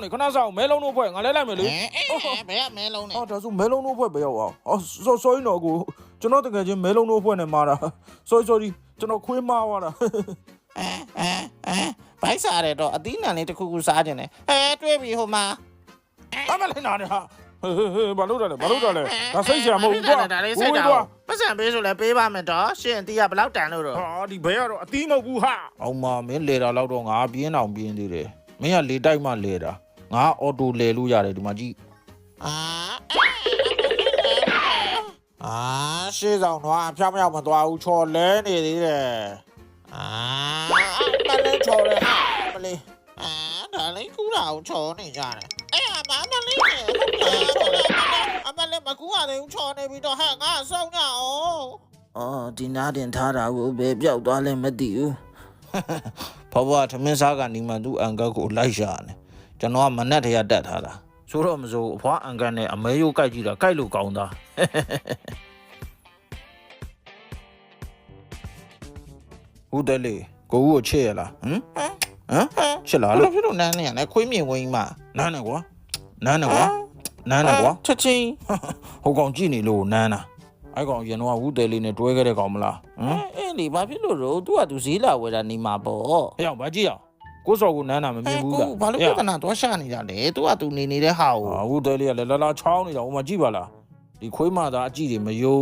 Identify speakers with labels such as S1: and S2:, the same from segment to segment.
S1: 你看那啥，梅龙都会，我来来没哩。
S2: ဘယ်ကမဲလုံးနဲ့
S1: 啊，这是梅龙都会不要啊。哦，所以那个，就那个就梅龙都会呢嘛啦。所以就那亏嘛哇啦。
S2: ဘိုက်စားတယ်တော့အသီးနှံလေးတစ်ခုခုစားခြင်းနဲ့တွေးပြီးဟိုမှာ
S1: 阿妹来拿的哈。ဘာလို့လဲဒါစိတ်ဆရာမဟုတ်ဘူးကွာ
S2: ဒါလေးစိတ်တာပတ်စံပေးဆိုလဲပေးပါမယ်တော့ရှင်တီးရဘလောက်တန်လို့တော့
S1: ဟာဒီဘဲကတော့အသီးမဟုတ်ဘူးဟာအောင်မမင်းလေတာတော့ငါပြင်းအောင်ပြင်းသေးတယ်မင်းကလေတိုက်မှလေတာငါအော်တိုလေလို့ရတယ်ဒီမှာကြည့်ရှေ့ဆောင်တော့အဖြောင်းမသွားဘူးချော်လဲနေသေးတယ်
S2: မလေးချော်တယ်မလေးဒါလေးကူတာကိုချော်နေကြတယ်မလေးအမလေးမကူရတယ်ချော်နေပြီးတော့ငါဆောင်းကြအောင်
S3: ဒီနားတင်ထားတာကိုဘယ်ပြောက်သွားလဲမသိဘူး
S1: ဘဘထမင်းစားကနေမှသူ့အန်ကတ်ကိုလိုက်ရှာတယ်ကျွန်တော်ကမနက်တည်းတက်ထားတာဆိုတော့မစိုးအဖွားအန်ကတ်နဲ့အမဲရိုးကြိုက်ကြည့်တာကြိုက်လို့ကောင်းသားဟုတ်တယ်လေကိုဦးကိုချစ်ရလားဟမ်ချစ်လားလို့
S2: ဖြစ်လို့နန်းနေရလဲခွေးမြင်ဝင်းမှာ
S1: နန်းနေကွာ
S2: ချက်ချင်း
S1: ဟိုကောင်ကြည့်နေလို့နန်းတာအဲ့ကောင်ရင်တော့ဝူးတယ်လေးနဲ့တွဲခဲ့တဲ့ကောင်မလား
S2: လေဘာဖြစ်လို့တော့သူကသူဈေးလာဝယ်တာနေမှာပေါ့
S1: ဟဲ့အောင်မကြည့်အောင်ကိုစော်ကိုနန်းတာမမြင်ဘူးလား
S2: ဘာလို့ပြဿနာတော့ရှာနေတာလဲသူကသူနေနေတဲ့ဟာကို
S1: ဝူးတယ်လေးကလည်းလာချောင်းနေတာဟိုမှာကြည့်ပါလားဒီခွေးမသားအကြည့်တွေမယုံ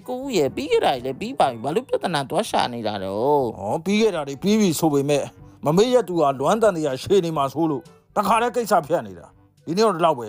S2: ကိုဦးရဲ့ပြီးခဲ့တာကြီးလည်းပြီးပါပြီဘာလို့ပြဿနာတော့ရှာနေတာတော့
S1: ပြီးခဲ့တာတွေပြီးပြီဆိုပေမဲ့မမေ့ရသူကလွမ်းတန်တရားရှေ့နေမှာဆိုလို့တခါတည်းကိစ္စဖြတ်နေတာဒီနေ့တော့ဒီလောက်ပဲ